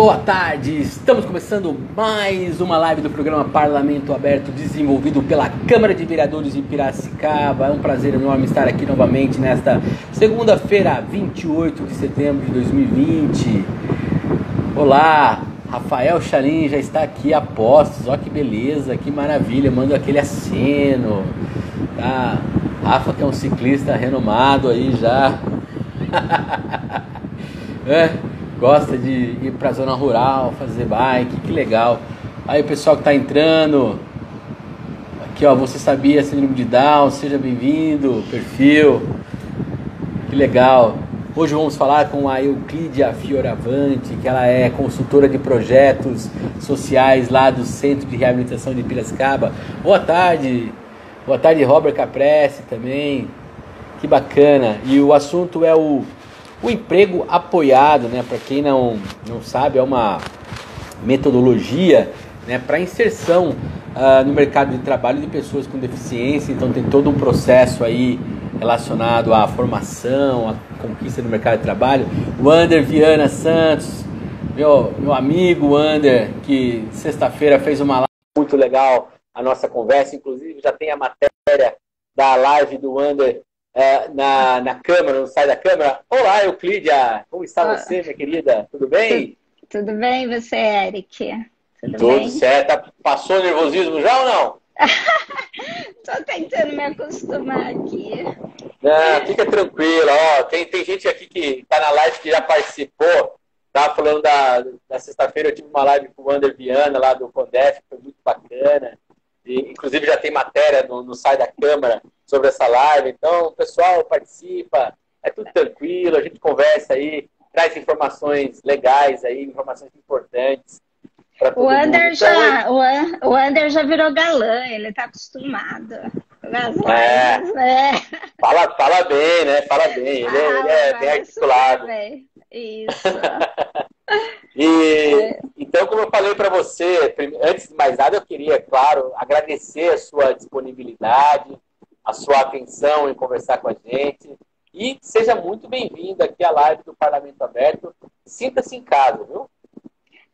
Boa tarde, estamos começando mais uma live do programa Parlamento Aberto, desenvolvido pela Câmara de Vereadores de Piracicaba. É um prazer enorme estar aqui novamente nesta segunda-feira, 28 de setembro de 2020. Olá, Rafael Chalim já está aqui a postos, olha que beleza, que maravilha, manda aquele aceno, tá? Rafa, que é um ciclista renomado aí já. Gosta de ir para a zona rural, fazer bike, que legal. Aí o pessoal que está entrando, aqui ó, você sabia, síndrome de Down, seja bem-vindo, perfil, que legal. Hoje vamos falar com a Euclídia Fioravante, que ela é consultora de projetos sociais lá do Centro de Reabilitação de Piracicaba. Boa tarde Robert Caprese também, que bacana. E o assunto é o emprego apoiado, né? Para quem não sabe, é uma metodologia, né, para inserção no mercado de trabalho de pessoas com deficiência. Então tem todo um processo aí relacionado à formação, à conquista do mercado de trabalho. O Ander Viana Santos, meu amigo Ander, que sexta-feira fez uma live muito legal, a nossa conversa, inclusive já tem a matéria da live do Ander na Câmara, no site da Câmara. Olá, Euclídia, como está você, minha querida? Tudo bem? Tudo bem, você, Eric? Tudo bem? certo. Passou nervosismo já ou não? Tô tentando me acostumar aqui. Não, fica tranquila, ó, tem gente aqui que tá na live que já participou, tava falando da sexta-feira, eu tive uma live com o Ander Viana lá do Condef, foi muito bacana, e, inclusive já tem matéria no site da Câmara sobre essa live, então o pessoal participa, é tudo tranquilo, a gente conversa aí, traz informações legais aí, informações importantes para todo mundo. O Ander já virou galã, ele tá acostumado. Fala bem, né? Fala bem, ele é bem articulado. Isso. Então, como eu falei para você, antes de mais nada, eu queria, claro, agradecer a sua disponibilidade, a sua atenção em conversar com a gente. E seja muito bem-vindo aqui à live do Parlamento Aberto. Sinta-se em casa, viu?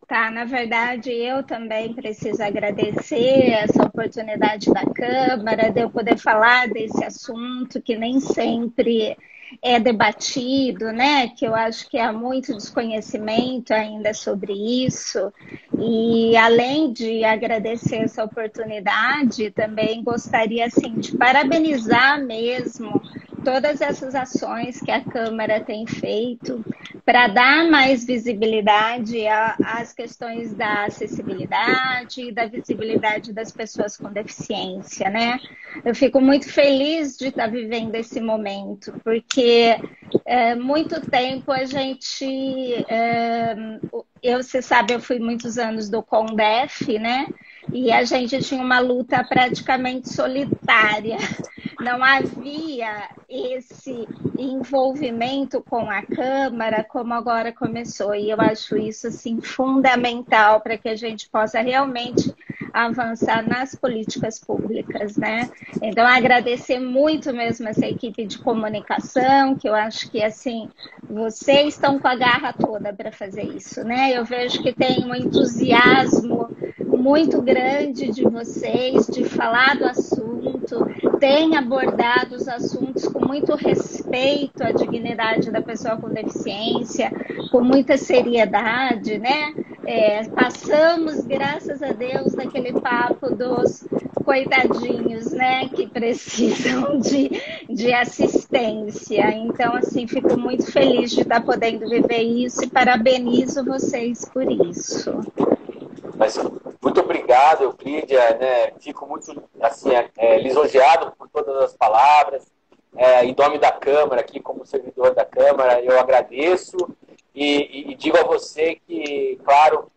Tá, na verdade, eu também preciso agradecer essa oportunidade da Câmara, de eu poder falar desse assunto que nem sempre é debatido, né? Que eu acho que há muito desconhecimento ainda sobre isso. E além de agradecer essa oportunidade, também gostaria assim, de parabenizar mesmo todas essas ações que a Câmara tem feito para dar mais visibilidade às questões da acessibilidade e da visibilidade das pessoas com deficiência, né? Eu fico muito feliz de estar vivendo esse momento, porque muito tempo a gente... você sabe, eu fui muitos anos do Condef, né? E a gente tinha uma luta praticamente solitária. Não havia esse envolvimento com a Câmara como agora começou. E eu acho isso assim, fundamental para que a gente possa realmente avançar nas políticas públicas, né? Então, agradecer muito mesmo essa equipe de comunicação, que eu acho que, assim, vocês estão com a garra toda para fazer isso, né? Eu vejo que tem um entusiasmo muito grande de vocês, de falar do assunto, tem abordado os assuntos com muito respeito à dignidade da pessoa com deficiência, com muita seriedade, né? Passamos, graças a Deus, daquele papo dos coitadinhos, né? Que precisam de assistência. Então, assim, fico muito feliz de estar podendo viver isso e parabenizo vocês por isso. Mas muito obrigado, Euclídia, né? Fico muito assim, lisonjeado por todas as palavras. Em nome da Câmara, aqui como servidor da Câmara, eu agradeço e digo a você que, claro,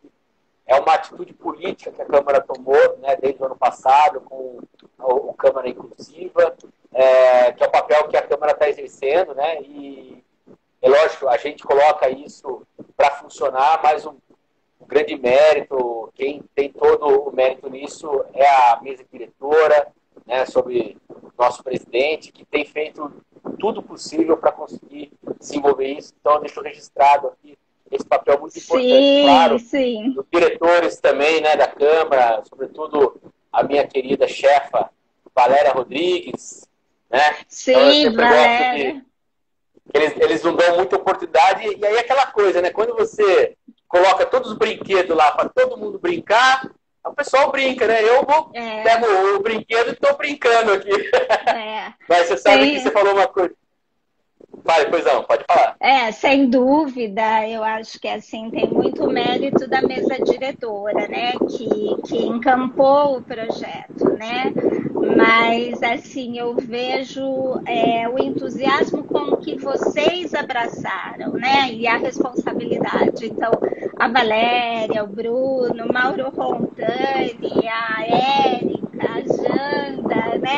é uma atitude política que a Câmara tomou, né, desde o ano passado, com o Câmara Inclusiva, que é o papel que a Câmara está exercendo, né? E é lógico, a gente coloca isso para funcionar, mas o grande mérito, quem tem todo o mérito nisso é a mesa diretora, né, sobre o nosso presidente, que tem feito tudo possível para conseguir desenvolver isso. Então, deixo registrado aqui esse papel muito importante, Sim, claro, sim. dos diretores também, né, da Câmara, sobretudo a minha querida chefa, Valéria Rodrigues, né? Então eu Sim, sempre gosto de... Valéria. Eles não dão muita oportunidade, e aí aquela coisa, né? Quando você coloca todos os brinquedos lá para todo mundo brincar, o pessoal brinca, né? Eu pego o brinquedo e estou brincando aqui. Mas você sabe que você falou uma coisa. Fale, pois não, pode falar. Sem dúvida, eu acho que assim tem muito mérito da mesa diretora, né, que encampou o projeto, né? Mas assim eu vejo o entusiasmo com que vocês abraçaram, né? E a responsabilidade. Então, a Valéria, o Bruno, Mauro Rontani, a Érica, a Janda, né?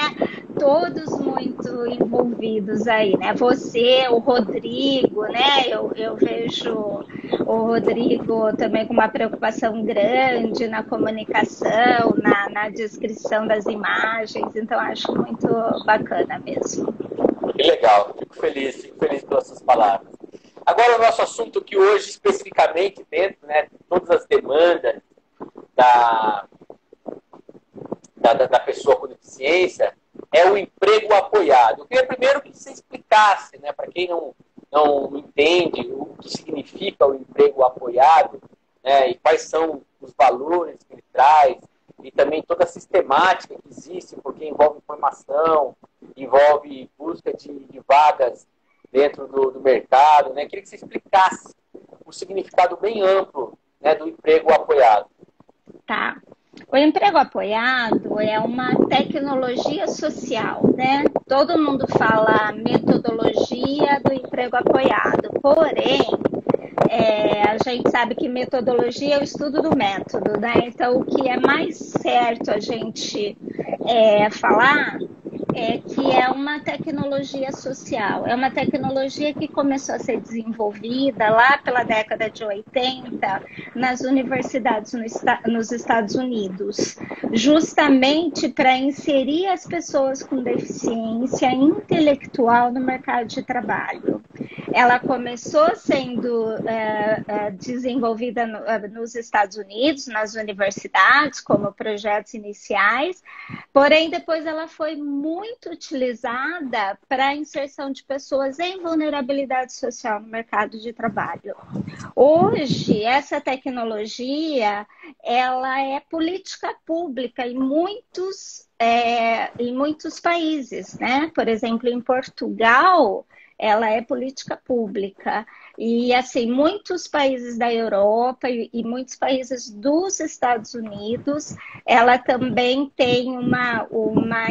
Todos muito envolvidos aí, né? Você, o Rodrigo, né? Eu vejo o Rodrigo também com uma preocupação grande na comunicação, na descrição das imagens, então acho muito bacana mesmo. Que legal, fico feliz pelas suas palavras. Agora o nosso assunto aqui hoje, especificamente dentro, né, de todas as demandas da pessoa com deficiência, é o emprego apoiado. Eu queria primeiro que você explicasse, né, para quem não entende o que significa o emprego apoiado, né, e quais são os valores que ele traz, e também toda a sistemática que existe, porque envolve formação, envolve busca de vagas dentro do mercado. Né? Eu queria que você explicasse o significado bem amplo, né, do emprego apoiado. Tá. O emprego apoiado é uma tecnologia social, né? Todo mundo fala metodologia do emprego apoiado, porém, a gente sabe que metodologia é o estudo do método, né? Então, o que é mais certo a gente falar é que é uma tecnologia social, é uma tecnologia que começou a ser desenvolvida lá pela década de 80 nas universidades nos Estados Unidos, justamente para inserir as pessoas com deficiência intelectual no mercado de trabalho. Ela começou sendo desenvolvida nos Estados Unidos, nas universidades, como projetos iniciais, porém depois ela foi muito utilizada para a inserção de pessoas em vulnerabilidade social no mercado de trabalho. Hoje, essa tecnologia ela é política pública em muitos países, né? Por exemplo, em Portugal, ela é política pública. E, assim, muitos países da Europa e muitos países dos Estados Unidos, ela também tem uma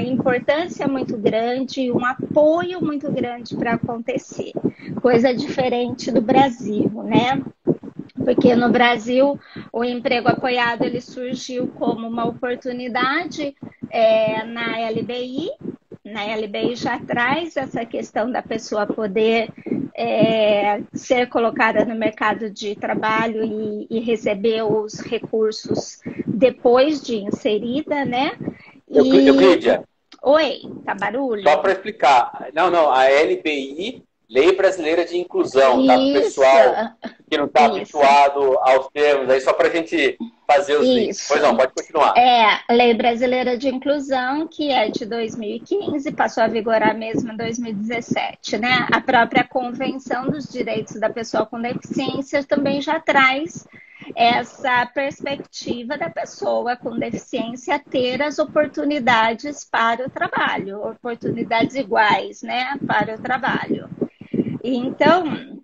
importância muito grande e um apoio muito grande para acontecer. Coisa diferente do Brasil, né? Porque no Brasil o emprego apoiado ele surgiu como uma oportunidade na LBI. Na LBI já traz essa questão da pessoa poder ser colocada no mercado de trabalho e receber os recursos depois de inserida, né? Euclídia. Oi, tá barulho? Só para explicar. Não, a LBI, Lei Brasileira de Inclusão, tá? Para o pessoal que não está habituado aos termos, aí só para a gente fazer os links. Pois não, pode continuar. A Lei Brasileira de Inclusão, que é de 2015, passou a vigorar mesmo em 2017, né? A própria Convenção dos Direitos da Pessoa com Deficiência também já traz essa perspectiva da pessoa com deficiência ter as oportunidades para o trabalho, oportunidades iguais, né, para o trabalho. Então,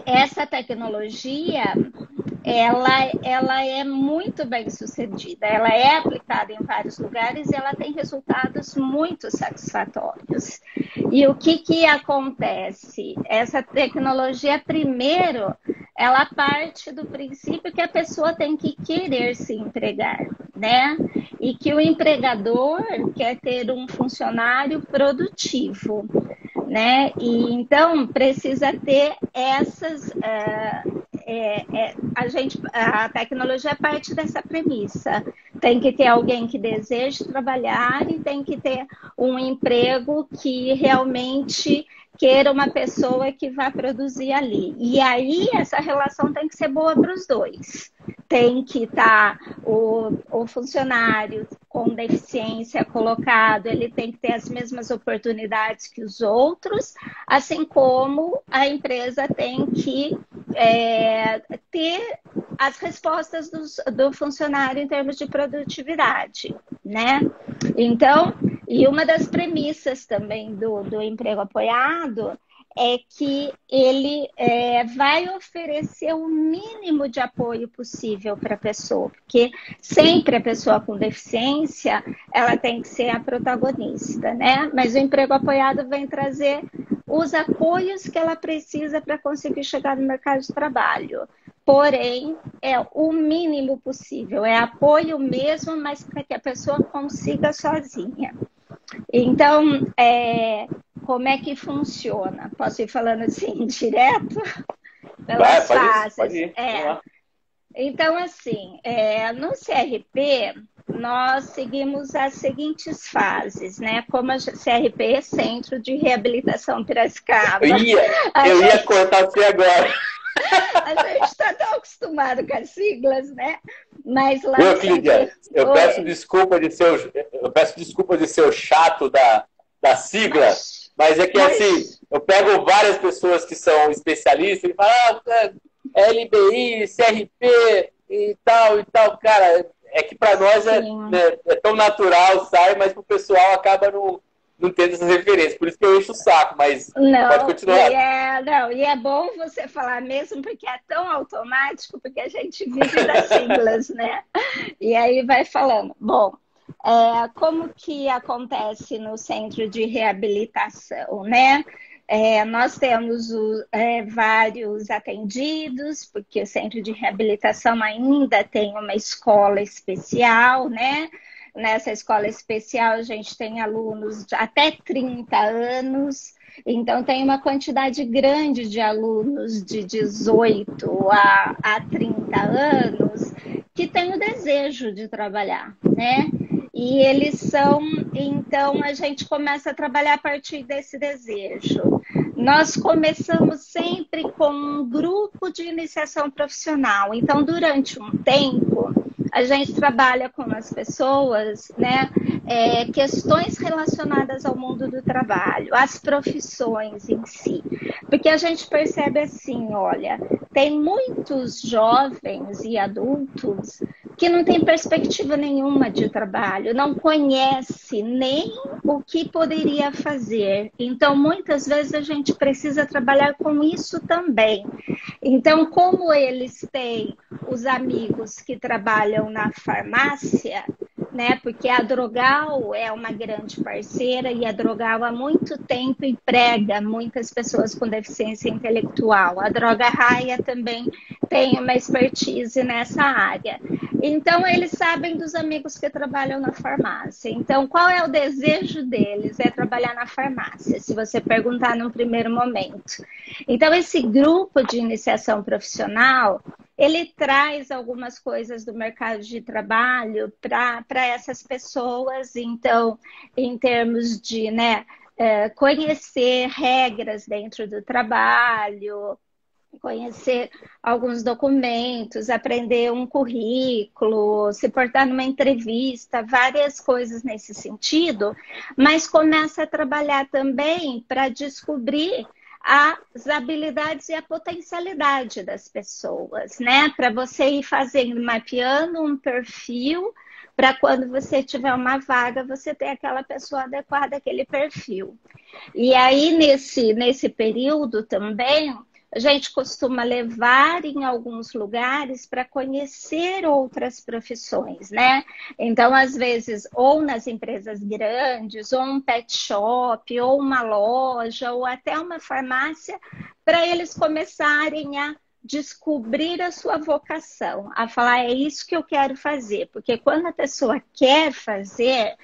essa tecnologia, ela é muito bem sucedida, ela é aplicada em vários lugares e ela tem resultados muito satisfatórios. E o que acontece? Essa tecnologia, primeiro, ela parte do princípio que a pessoa tem que querer se empregar, né? E que o empregador quer ter um funcionário produtivo, né? E então precisa ter essas a tecnologia parte dessa premissa. Tem que ter alguém que deseje trabalhar e tem que ter um emprego que realmente queira uma pessoa que vá produzir ali. E aí essa relação tem que ser boa para os dois. Tem que estar o funcionário com deficiência colocado, ele tem que ter as mesmas oportunidades que os outros, assim como a empresa tem que ter as respostas do funcionário em termos de produtividade, né? Então, e uma das premissas também do emprego apoiado é que ele vai oferecer o mínimo de apoio possível para a pessoa, porque sempre a pessoa com deficiência, ela tem que ser a protagonista, né? Mas o emprego apoiado vem trazer os apoios que ela precisa para conseguir chegar no mercado de trabalho. Porém, é o mínimo possível, é apoio mesmo, mas para que a pessoa consiga sozinha. Então, como é que funciona? Posso ir falando assim, direto? Pelas fases. Pode ir. Então, assim, no CRP, nós seguimos as seguintes fases, né? Como a CRP, Centro de Reabilitação Piracicaba. Eu ia cortar você agora. A gente está tão acostumado com as siglas, né? Mas lá Clídia, eu peço desculpa de ser o chato da sigla, mas é que assim, eu pego várias pessoas que são especialistas e falam, LBI, CRP e tal, cara, é que para nós é tão natural, sai, mas para o pessoal acaba não tendo essas referências, por isso que eu encho o saco, mas pode continuar. E é bom você falar mesmo, porque é tão automático, porque a gente vive das siglas, né? E aí vai falando. Bom, como que acontece no centro de reabilitação, né? Nós temos vários atendidos, porque o centro de reabilitação ainda tem uma escola especial, né? Nessa escola especial, a gente tem alunos de até 30 anos, então tem uma quantidade grande de alunos de 18 a 30 anos que têm o desejo de trabalhar, né? E eles então a gente começa a trabalhar a partir desse desejo. Nós começamos sempre com um grupo de iniciação profissional, então durante um tempo a gente trabalha com as pessoas, né, questões relacionadas ao mundo do trabalho, as profissões em si. Porque a gente percebe assim, olha, tem muitos jovens e adultos que não têm perspectiva nenhuma de trabalho, não conhece nem o que poderia fazer. Então, muitas vezes a gente precisa trabalhar com isso também. Então, como eles têm os amigos que trabalham na farmácia, né? Porque a Drogal é uma grande parceira e a Drogal há muito tempo emprega muitas pessoas com deficiência intelectual. A Droga Raia também tem uma expertise nessa área. Então, eles sabem dos amigos que trabalham na farmácia. Então, qual é o desejo deles? É trabalhar na farmácia, se você perguntar num primeiro momento. Então, esse grupo de iniciação profissional, ele traz algumas coisas do mercado de trabalho para essas pessoas. Então, em termos de conhecer regras dentro do trabalho, conhecer alguns documentos, aprender um currículo, se portar numa entrevista, várias coisas nesse sentido, mas começa a trabalhar também para descobrir as habilidades e a potencialidade das pessoas, né? Para você ir fazendo, mapeando um perfil, para quando você tiver uma vaga, você ter aquela pessoa adequada àquele perfil. E aí, nesse período também, a gente costuma levar em alguns lugares para conhecer outras profissões, né? Então, às vezes, ou nas empresas grandes, ou um pet shop, ou uma loja, ou até uma farmácia, para eles começarem a descobrir a sua vocação, a falar, é isso que eu quero fazer. Porque quando a pessoa quer fazer,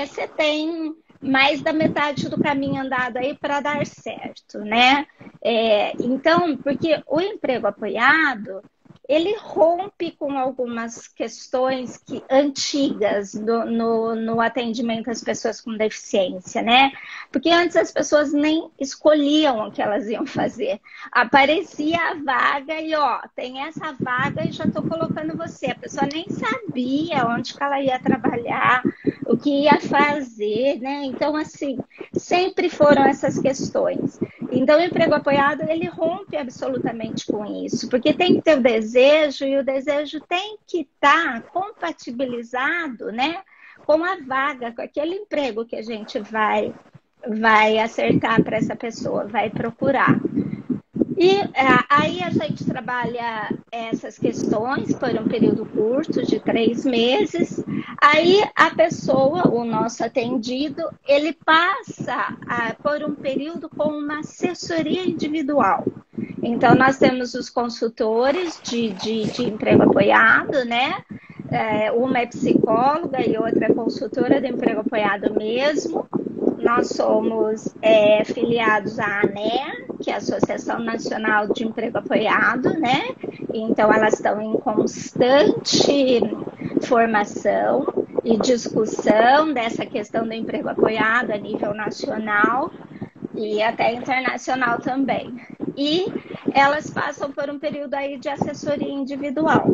você tem mais da metade do caminho andado aí para dar certo, né? Então, porque o emprego apoiado, ele rompe com algumas questões antigas no atendimento às pessoas com deficiência, né? Porque antes as pessoas nem escolhiam o que elas iam fazer. Aparecia a vaga e, ó, tem essa vaga e já estou colocando você. A pessoa nem sabia onde que ela ia trabalhar, o que ia fazer, né? Então, assim, sempre foram essas questões. Então, o emprego apoiado, ele rompe absolutamente com isso, porque tem que ter o desejo, e o desejo tem que estar compatibilizado, né, com a vaga, com aquele emprego que a gente vai acertar para essa pessoa, vai procurar. E aí a gente trabalha essas questões por um período curto, de 3 meses. Aí a pessoa, o nosso atendido, ele passa por um período com uma assessoria individual. Então, nós temos os consultores de emprego apoiado, né? Uma é psicóloga e outra é consultora de emprego apoiado mesmo. Nós somos filiados à ANEA, que é a Associação Nacional de Emprego Apoiado, né? Então, elas estão em constante formação e discussão dessa questão do emprego apoiado a nível nacional e até internacional também. E elas passam por um período aí de assessoria individual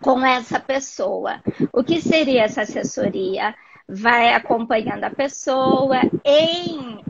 com essa pessoa. O que seria essa assessoria? Vai acompanhando a pessoa em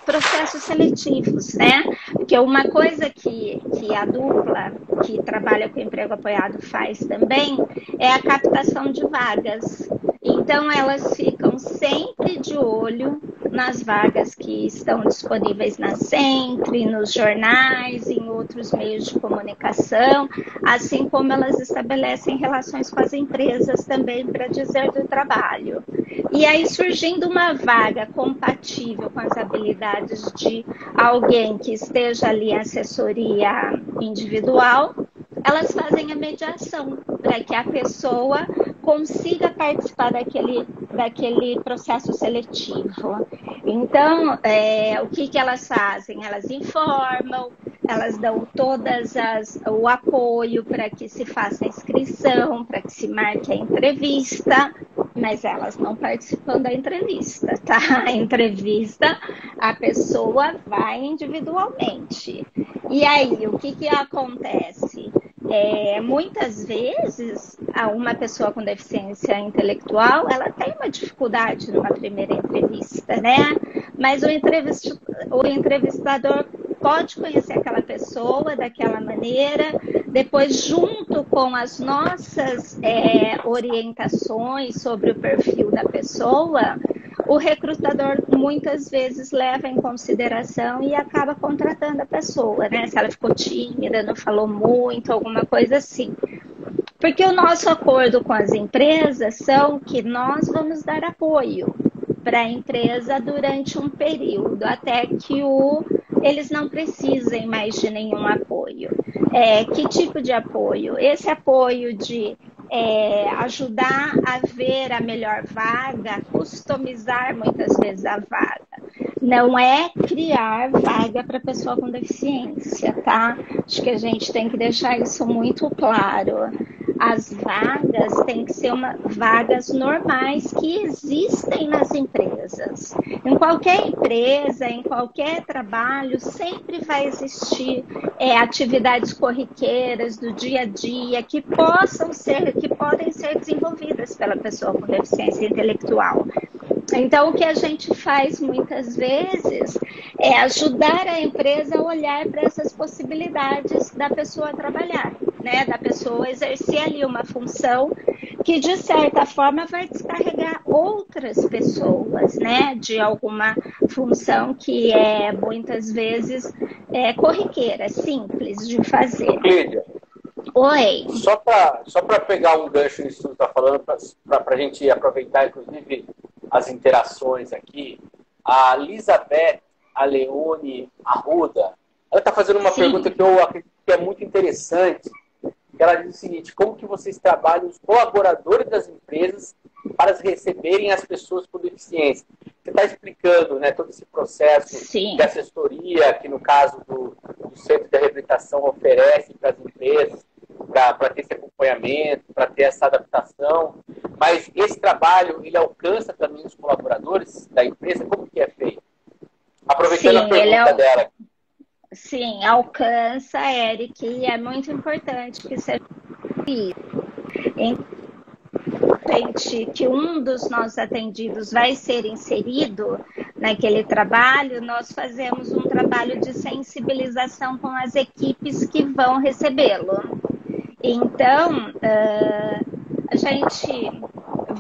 processos seletivos, né? Porque uma coisa que a dupla que trabalha com emprego apoiado faz também é a captação de vagas. Então, elas ficam sempre de olho nas vagas que estão disponíveis na Sempre, nos jornais, em outros meios de comunicação, assim como elas estabelecem relações com as empresas também para dizer do trabalho. E aí, surgindo uma vaga compatível com as habilidades de alguém que esteja ali em assessoria individual, elas fazem a mediação para que a pessoa consiga participar daquele processo seletivo. Então, o que elas fazem? Elas informam, elas dão o apoio para que se faça a inscrição, para que se marque a entrevista, mas elas não participam da entrevista, tá? A entrevista, a pessoa vai individualmente. E aí, o que acontece? Muitas vezes, uma pessoa com deficiência intelectual, ela tem uma dificuldade numa primeira entrevista, né? Mas o entrevistador pode conhecer aquela pessoa daquela maneira, depois, junto com as nossas orientações sobre o perfil da pessoa, o recrutador muitas vezes leva em consideração e acaba contratando a pessoa, né? Se ela ficou tímida, não falou muito, alguma coisa assim. Porque o nosso acordo com as empresas são que nós vamos dar apoio para a empresa durante um período, até que eles não precisem mais de nenhum apoio. Que tipo de apoio? Esse apoio de ajudar a ver a melhor vaga, customizar muitas vezes a vaga. Não é criar vaga para pessoa com deficiência, tá? Acho que a gente tem que deixar isso muito claro. As vagas têm que ser vagas normais que existem nas empresas. Em qualquer empresa, em qualquer trabalho, sempre vai existir atividades corriqueiras do dia a dia que podem ser desenvolvidas pela pessoa com deficiência intelectual. Então, o que a gente faz muitas vezes é ajudar a empresa a olhar para essas possibilidades da pessoa trabalhar, né? Da pessoa exercer ali uma função que, de certa forma, vai descarregar outras pessoas, né? De alguma função que muitas vezes, corriqueira, simples de fazer. Lídia, Oi. Só para pegar um gancho nisso que você está falando, para a gente aproveitar, inclusive, as interações aqui, a Elizabeth Aleone Arruda, ela está fazendo uma pergunta que eu acredito que é muito interessante. Ela diz o seguinte: como que vocês trabalham os colaboradores das empresas para receberem as pessoas com deficiência? Você está explicando, né, todo esse processo de assessoria que, no caso do Centro de Reabilitação, oferece para as empresas. empresas, para ter esse acompanhamento, para ter essa adaptação. Mas esse trabalho, ele alcança também os colaboradores da empresa? Como que é feito? Aproveitando a pergunta dela. Sim, alcança, Eric, e é muito importante que seja isso. Que um dos nossos atendidos vai ser inserido naquele trabalho, nós fazemos um trabalho de sensibilização com as equipes que vão recebê-lo. Então, a gente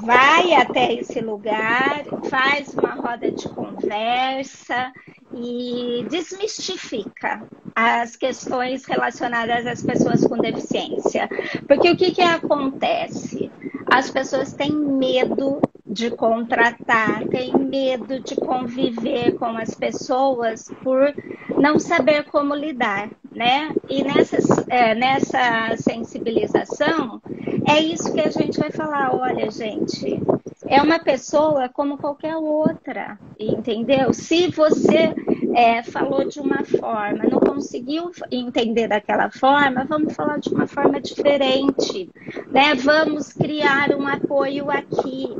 vai até esse lugar, faz uma roda de conversa e desmistifica as questões relacionadas às pessoas com deficiência. Porque o que acontece? As pessoas têm medo de contratar, têm medo de conviver com as pessoas por não saber como lidar, né? E nessa sensibilização, é isso que a gente vai falar. Olha, gente, é uma pessoa como qualquer outra, entendeu? Se você falou de uma forma, não conseguiu entender daquela forma, vamos falar de uma forma diferente, né? Vamos criar um apoio aqui.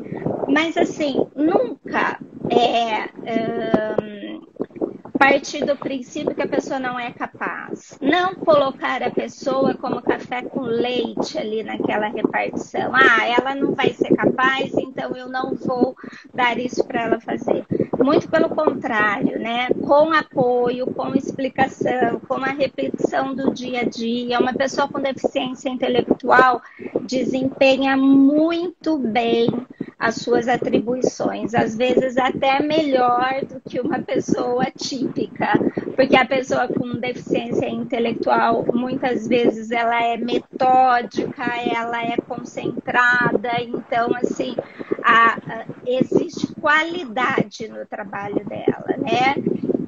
Mas, assim, nunca partir do princípio que a pessoa não é capaz. Não colocar a pessoa como café com leite ali naquela repartição. Ah, ela não vai ser capaz, então eu não vou dar isso para ela fazer. Muito pelo contrário, né? Com apoio, com explicação, com a repetição do dia a dia. Uma pessoa com deficiência intelectual desempenha muito bem as suas atribuições, às vezes até melhor do que uma pessoa típica, porque a pessoa com deficiência intelectual, muitas vezes ela é metódica, ela é concentrada, então, assim, existe qualidade no trabalho dela, né?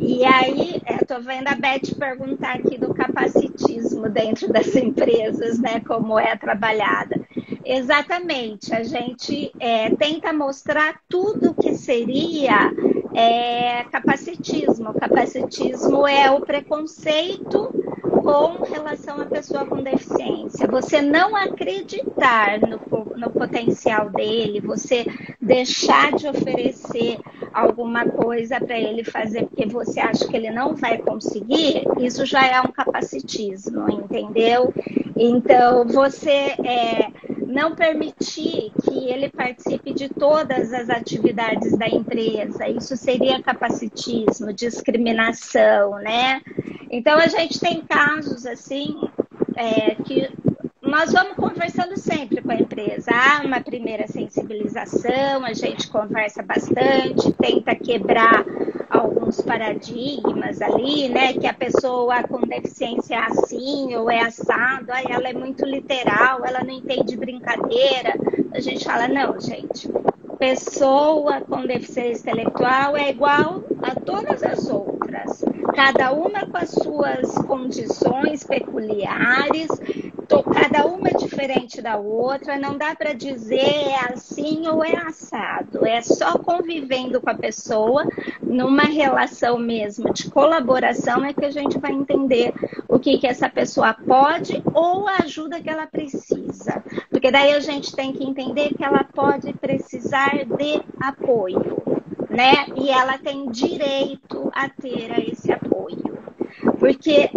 E aí, estou vendo a Beth perguntar aqui do capacitismo dentro das empresas, né? Como é trabalhada. Exatamente, a gente tenta mostrar tudo que seria capacitismo. Capacitismo é o preconceito com relação à pessoa com deficiência. Você não acreditar no potencial dele, você deixar de oferecer alguma coisa para ele fazer porque você acha que ele não vai conseguir, isso já é um capacitismo, entendeu? Então, você não permitir que ele participe de todas as atividades da empresa, isso seria capacitismo, discriminação, né? Então, a gente tem casos assim que nós vamos conversando sempre com a empresa. Há uma primeira sensibilização, a gente conversa bastante, tenta quebrar alguns paradigmas ali, né? Que a pessoa com deficiência é assim ou é assado, aí ela é muito literal, ela não entende brincadeira. A gente fala, não, gente, pessoa com deficiência intelectual é igual a todas as outras, cada uma com as suas condições peculiares, cada uma é diferente da outra, não dá para dizer é assim ou é assado, é só convivendo com a pessoa, numa relação mesmo de colaboração é que a gente vai entender o que essa pessoa pode ou a ajuda que ela precisa, porque daí a gente tem que entender que ela pode precisar de apoio, né? E ela tem direito a ter esse apoio. Porque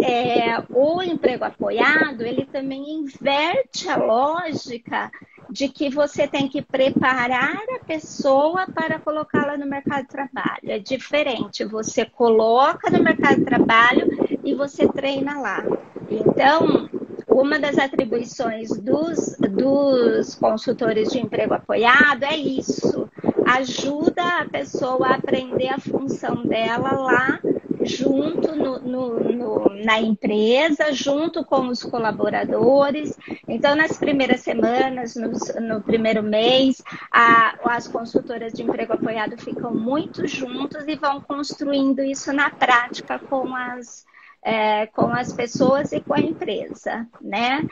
o emprego apoiado, ele também inverte a lógica de que você tem que preparar a pessoa para colocá-la no mercado de trabalho. É diferente, você coloca no mercado de trabalho e você treina lá. Então, uma das atribuições dos consultores de emprego apoiado é isso. Ajuda a pessoa a aprender a função dela lá, junto na empresa, junto com os colaboradores. Então, nas primeiras semanas, no primeiro mês, as consultoras de emprego apoiado ficam muito juntos e vão construindo isso na prática com as pessoas e com a empresa, né?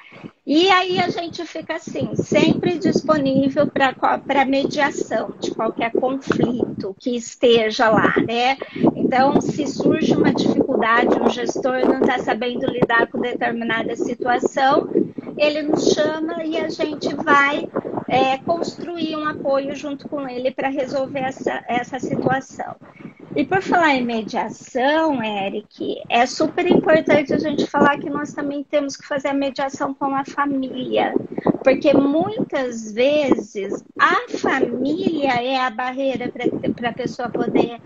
E aí a gente fica assim, sempre disponível para mediação de qualquer conflito que esteja lá, né? Então, se surge uma dificuldade, um gestor não está sabendo lidar com determinada situação, ele nos chama e a gente vai construir um apoio junto com ele para resolver essa situação. E por falar em mediação, Eric, é super importante a gente falar que nós também temos que fazer a mediação com a família, porque muitas vezes a família é a barreira para a pessoa poder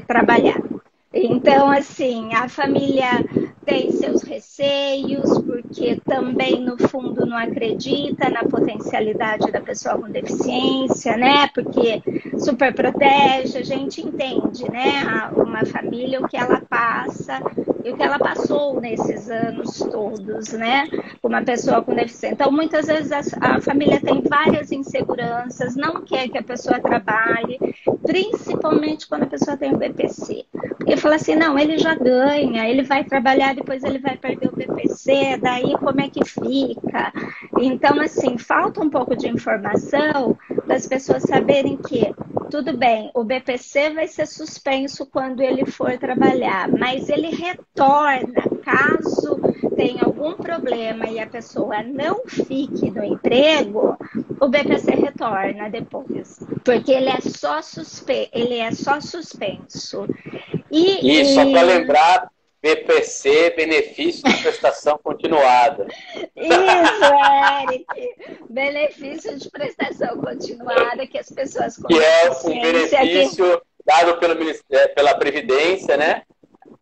trabalhar. Então, assim, a família tem seus receios, porque também, no fundo, não acredita na potencialidade da pessoa com deficiência, né? Porque super protege, a gente entende, né? Uma família, o que ela passa e o que ela passou nesses anos todos, né? Com uma pessoa com deficiência. Então, muitas vezes a família tem várias inseguranças, não quer que a pessoa trabalhe, principalmente quando a pessoa tem o BPC. Porque fala assim, não, ele já ganha, ele vai trabalhar, depois ele vai perder o BPC, daí como é que fica? Então, assim, falta um pouco de informação para as pessoas saberem que, tudo bem, o BPC vai ser suspenso quando ele for trabalhar, mas ele retorna caso tenha algum problema e a pessoa não fique no emprego, o BPC retorna depois, porque ele é só suspenso. E só para lembrar, BPC, benefício de prestação continuada. Isso, Eric. Benefício de prestação continuada que as pessoas com que é um benefício dado pela Previdência, né?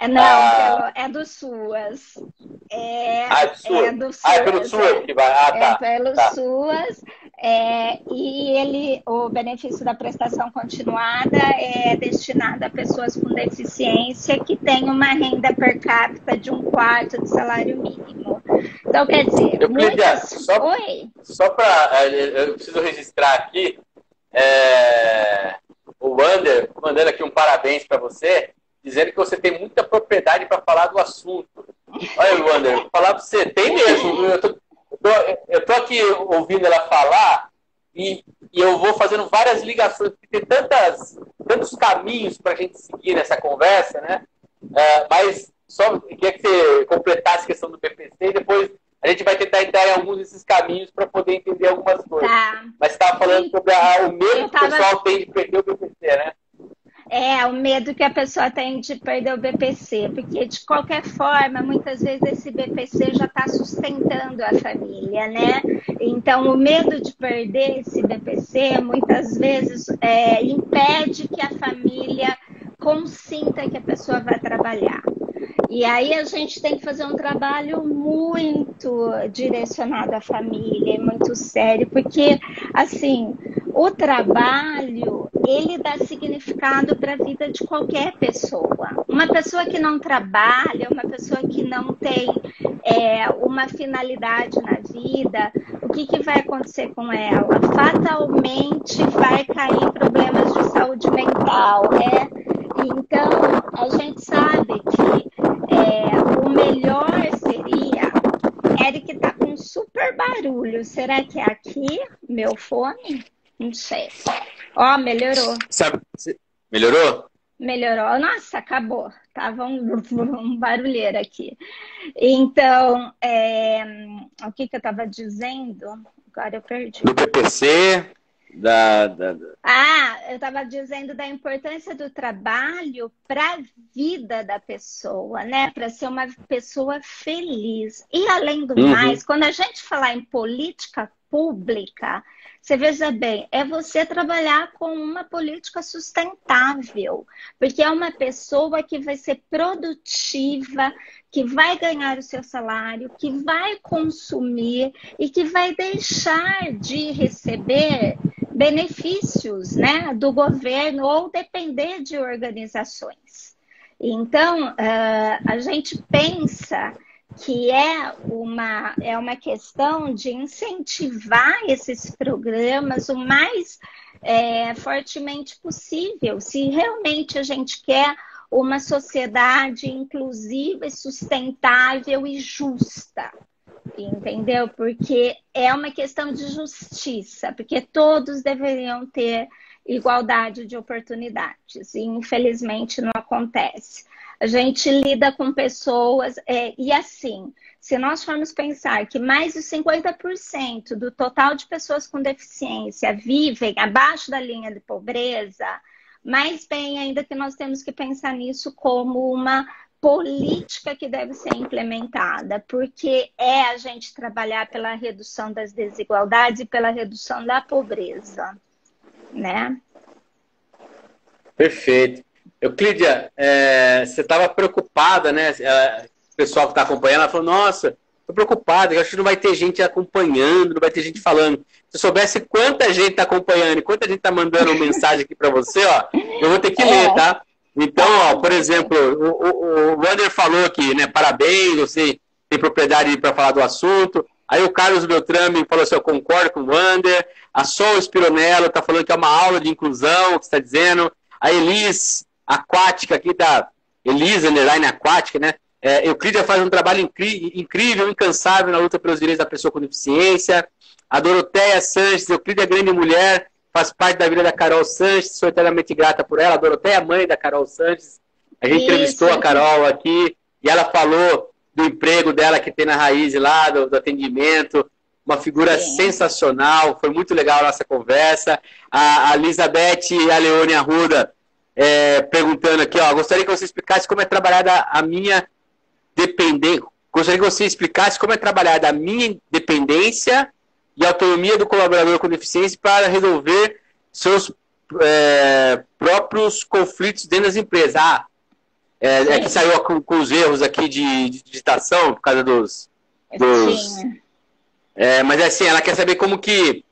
Não, é do SUAS. É do SUAS. É pelo SUAS que vai. É pelo SUAS. E o benefício da prestação continuada é destinado a pessoas com deficiência que têm uma renda per capita de 1/4 do salário mínimo. Então, quer dizer, só para eu preciso registrar aqui, o Wander mandando aqui um parabéns para você, dizendo que você tem muita propriedade para falar do assunto. Olha, Wander, vou falar para você, tem mesmo. Eu tô aqui ouvindo ela falar e eu vou fazendo várias ligações, porque tem tantos caminhos para a gente seguir nessa conversa, né? Mas só queria que você completasse a questão do BPC e depois a gente vai tentar entrar em alguns desses caminhos para poder entender algumas coisas. Tá. Mas você estava falando sobre o medo que o pessoal tem de perder o BPC, né? O medo que a pessoa tem de perder o BPC, porque de qualquer forma, muitas vezes esse BPC já está sustentando a família, né? Então, o medo de perder esse BPC, muitas vezes, impede que a família consinta que a pessoa vai trabalhar. E aí a gente tem que fazer um trabalho muito direcionado à família, muito sério, porque, assim, o trabalho, ele dá significado para a vida de qualquer pessoa. Uma pessoa que não trabalha, uma pessoa que não tem uma finalidade na vida, o que vai acontecer com ela? Fatalmente vai cair em problemas de saúde mental, né? Então, a gente sabe que o melhor seria... Eric tá com um super barulho. Será que é aqui, meu fone? Não sei. Ó, melhorou. Melhorou? Melhorou. Nossa, acabou. Tava um barulheiro aqui. Então, o que eu estava dizendo? Agora eu perdi. Do PPC, eu estava dizendo da importância do trabalho para a vida da pessoa, né? Para ser uma pessoa feliz. E, além do mais, quando a gente falar em política pública, você veja bem, é você trabalhar com uma política sustentável, porque é uma pessoa que vai ser produtiva, que vai ganhar o seu salário, que vai consumir e que vai deixar de receber benefícios, né, do governo ou depender de organizações. Então, a gente pensa que é uma questão de incentivar esses programas o mais fortemente possível. Se realmente a gente quer uma sociedade inclusiva e sustentável e justa, entendeu? Porque é uma questão de justiça, porque todos deveriam ter igualdade de oportunidades, e infelizmente não acontece. A gente lida com pessoas, e assim, se nós formos pensar que mais de 50% do total de pessoas com deficiência vivem abaixo da linha de pobreza, mais bem ainda que nós temos que pensar nisso como uma política que deve ser implementada, porque é a gente trabalhar pela redução das desigualdades e pela redução da pobreza, né? Perfeito. Euclídia, você estava preocupada, né? O pessoal que está acompanhando, ela falou, nossa, estou preocupada, eu acho que não vai ter gente acompanhando, não vai ter gente falando. Se eu soubesse quanta gente está acompanhando e quanta gente está mandando mensagem aqui para você, ó, eu vou ter que ler, tá? Então, ó, por exemplo, o Wander falou aqui, né? Parabéns, você tem propriedade para falar do assunto. Aí o Carlos Beltrame falou assim, eu concordo com o Wander. A Sol Spironello está falando que é uma aula de inclusão, que você está dizendo. A Elis Aquática aqui tá, Elis Underline Aquática, né? Euclídia faz um trabalho incrível, incansável na luta pelos direitos da pessoa com deficiência. A Doroteia Sanches, Euclídia é grande mulher, faz parte da vida da Carol Sanches, sou eternamente grata por ela. A Doroteia é mãe da Carol Sanches. A gente entrevistou a Carol aqui e ela falou do emprego dela que tem na Raiz lá, do atendimento. Uma figura sensacional, foi muito legal a nossa conversa. A Elizabeth e a Leone Arruda perguntando aqui, ó, gostaria que você explicasse como é trabalhada a minha dependência. Gostaria que você explicasse como é trabalhada a minha dependência e autonomia do colaborador com deficiência para resolver seus próprios conflitos dentro das empresas. Que saiu com os erros aqui de digitação por causa dos mas assim, ela quer saber como que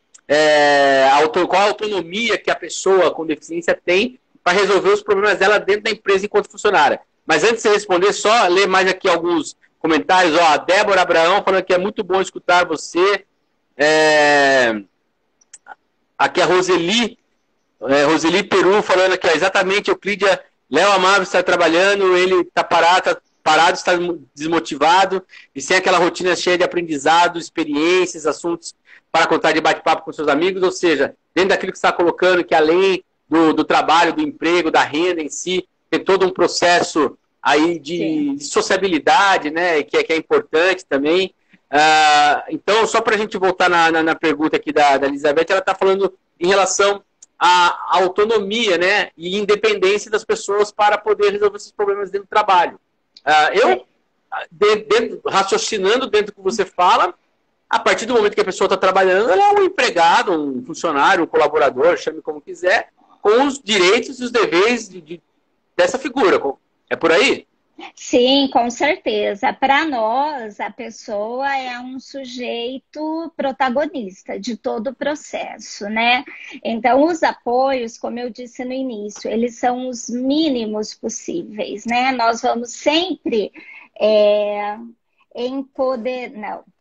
qual a autonomia que a pessoa com deficiência tem para resolver os problemas dela dentro da empresa enquanto funcionária. Mas antes de você responder, só ler mais aqui alguns comentários. Ó, a Débora Abraão falando que é muito bom escutar você. Aqui a Roseli Peru falando aqui, ó, exatamente, Euclídia, Léo Amável está trabalhando, ele está parado, está desmotivado e sem aquela rotina cheia de aprendizado, experiências, assuntos para contar de bate-papo com seus amigos, ou seja, dentro daquilo que você está colocando, que além do trabalho, do emprego, da renda em si, tem todo um processo aí de sociabilidade, né, que é importante também. Então, só para a gente voltar na pergunta aqui da Elizabeth, ela está falando em relação à autonomia, né, e independência das pessoas para poder resolver esses problemas dentro do trabalho. Raciocinando dentro do que você fala, a partir do momento que a pessoa está trabalhando, ela é um empregado, um funcionário, um colaborador, chame como quiser, com os direitos e os deveres dessa figura. É por aí? Sim, com certeza. Para nós, a pessoa é um sujeito protagonista de todo o processo, né? Então, os apoios, como eu disse no início, eles são os mínimos possíveis, né? Nós vamos sempre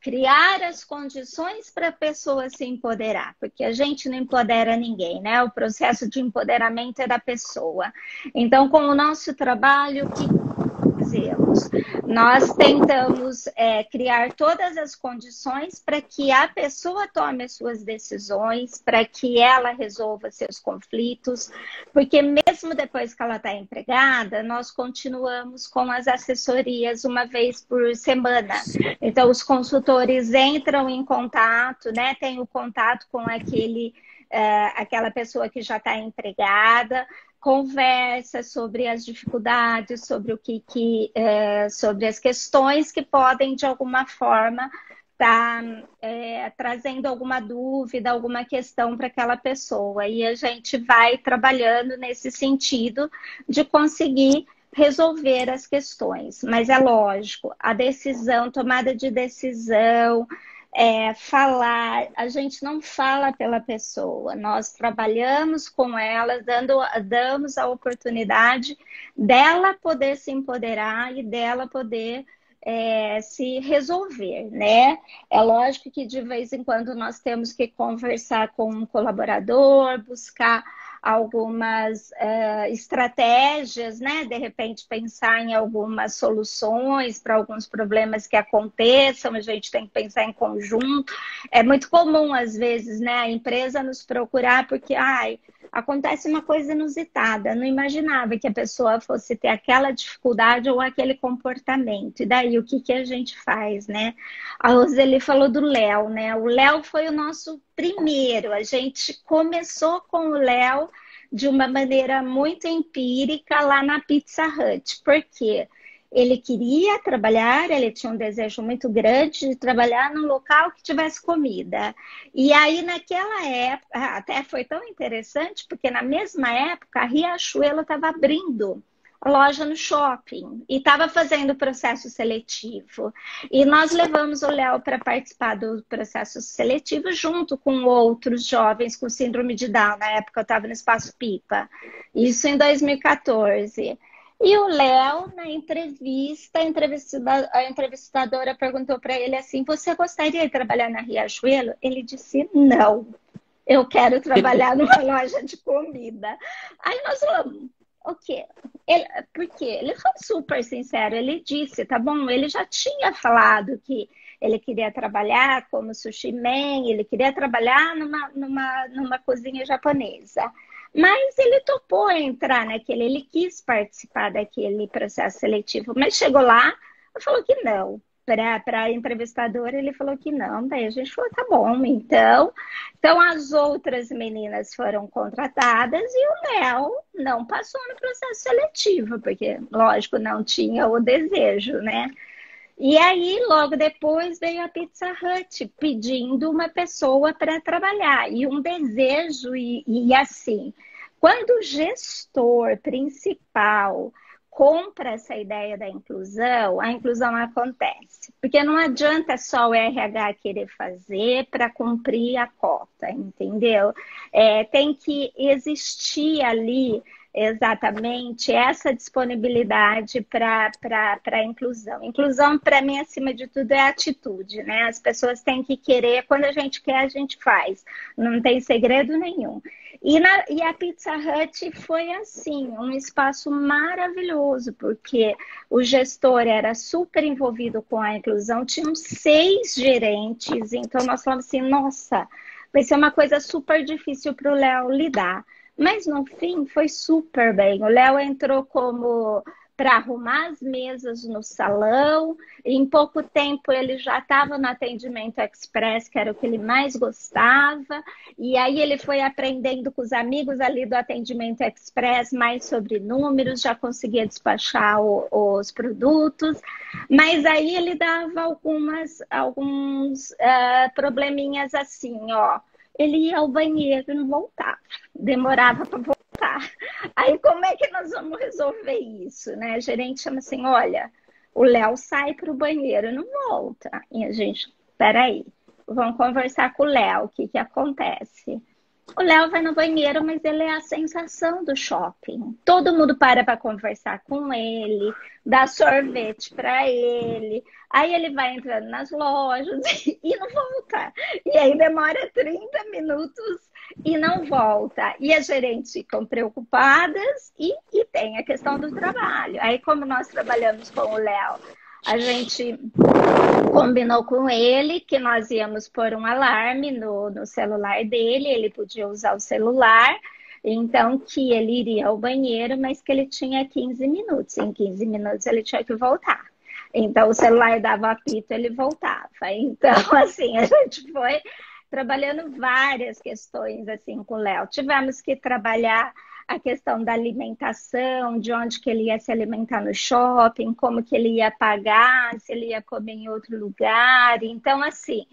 criar as condições para a pessoa se empoderar, porque a gente não empodera ninguém, né? O processo de empoderamento é da pessoa. Então, com o nosso trabalho, o que fazemos? Nós tentamos criar todas as condições para que a pessoa tome as suas decisões, para que ela resolva seus conflitos, porque mesmo depois que ela está empregada, nós continuamos com as assessorias uma vez por semana. Então, os consultores entram em contato, né? Tem o contato com aquela pessoa que já está empregada, conversa sobre as dificuldades, sobre sobre as questões que podem, de alguma forma, estar trazendo alguma dúvida, alguma questão para aquela pessoa. E a gente vai trabalhando nesse sentido de conseguir resolver as questões. Mas é lógico, a tomada de decisão, falar, a gente não fala pela pessoa, nós trabalhamos com ela, damos a oportunidade dela poder se empoderar e dela poder se resolver, né? É lógico que de vez em quando nós temos que conversar com um colaborador, buscar algumas estratégias, né? De repente pensar em algumas soluções para alguns problemas que aconteçam, a gente tem que pensar em conjunto. É muito comum, às vezes, né? A empresa nos procurar porque, acontece uma coisa inusitada. Não imaginava que a pessoa fosse ter aquela dificuldade ou aquele comportamento. E daí, o que que a gente faz, né? A Roseli falou do Léo, né? O Léo foi o nosso primeiro. A gente começou com o Léo de uma maneira muito empírica lá na Pizza Hut. Por quê? Ele queria trabalhar, ele tinha um desejo muito grande de trabalhar num local que tivesse comida. E aí, naquela época, até foi tão interessante, porque na mesma época, a Riachuelo estava abrindo loja no shopping e estava fazendo o processo seletivo. E nós levamos o Léo para participar do processo seletivo junto com outros jovens com síndrome de Down. Na época, eu estava no Espaço Pipa. Isso em 2014. E o Léo, na entrevista, a entrevistadora perguntou para ele assim: você gostaria de trabalhar na Riachuelo? Ele disse: não, eu quero trabalhar numa loja de comida. Aí nós falamos: o quê? Por quê? Ele foi super sincero, ele disse, tá bom, ele já tinha falado que ele queria trabalhar como sushi man, ele queria trabalhar numa cozinha japonesa. Mas ele topou entrar naquele, ele quis participar daquele processo seletivo, mas chegou lá e falou que não. Para a entrevistadora, ele falou que não. Daí a gente falou, tá bom, então. Então as outras meninas foram contratadas e o Léo não passou no processo seletivo, porque, lógico, não tinha o desejo, né? E aí, logo depois, veio a Pizza Hut pedindo uma pessoa para trabalhar. E um desejo, e assim, quando o gestor principal compra essa ideia da inclusão, a inclusão acontece. Porque não adianta só o RH querer fazer para cumprir a cota, entendeu? Tem que existir ali exatamente essa disponibilidade para a inclusão. Inclusão, para mim, acima de tudo, é atitude, né? As pessoas têm que querer, quando a gente quer, a gente faz. Não tem segredo nenhum. E a Pizza Hut foi assim, um espaço maravilhoso, porque o gestor era super envolvido com a inclusão, tinham 6 gerentes, então nós falamos assim, nossa, vai ser uma coisa super difícil para o Léo lidar. Mas no fim foi super bem. O Léo entrou como para arrumar as mesas no salão. Em pouco tempo ele já estava no atendimento express, que era o que ele mais gostava. E aí ele foi aprendendo com os amigos ali do atendimento express mais sobre números, já conseguia despachar os produtos. Mas aí ele dava alguns probleminhas assim, ó. Ele ia ao banheiro e não voltava. Demorava para voltar. Aí, como é que nós vamos resolver isso, né? A gerente chama assim, olha, o Léo sai para o banheiro e não volta. E a gente, peraí, vamos conversar com o Léo, o que acontece? O Léo vai no banheiro, mas ele é a sensação do shopping. Todo mundo para conversar com ele, dá sorvete para ele. Aí ele vai entrando nas lojas e não volta. E aí demora 30 minutos e não volta. E as gerentes ficam preocupadas e tem a questão do trabalho. Aí, como nós trabalhamos com o Léo, a gente combinou com ele que nós íamos pôr um alarme no celular dele, ele podia usar o celular, então que ele iria ao banheiro, mas que ele tinha 15 minutos. Em 15 minutos ele tinha que voltar. Então o celular dava apito, ele voltava. Então, assim, a gente foi trabalhando várias questões assim com o Léo. Tivemos que trabalhar a questão da alimentação, de onde que ele ia se alimentar no shopping, como que ele ia pagar, se ele ia comer em outro lugar. Então, assim,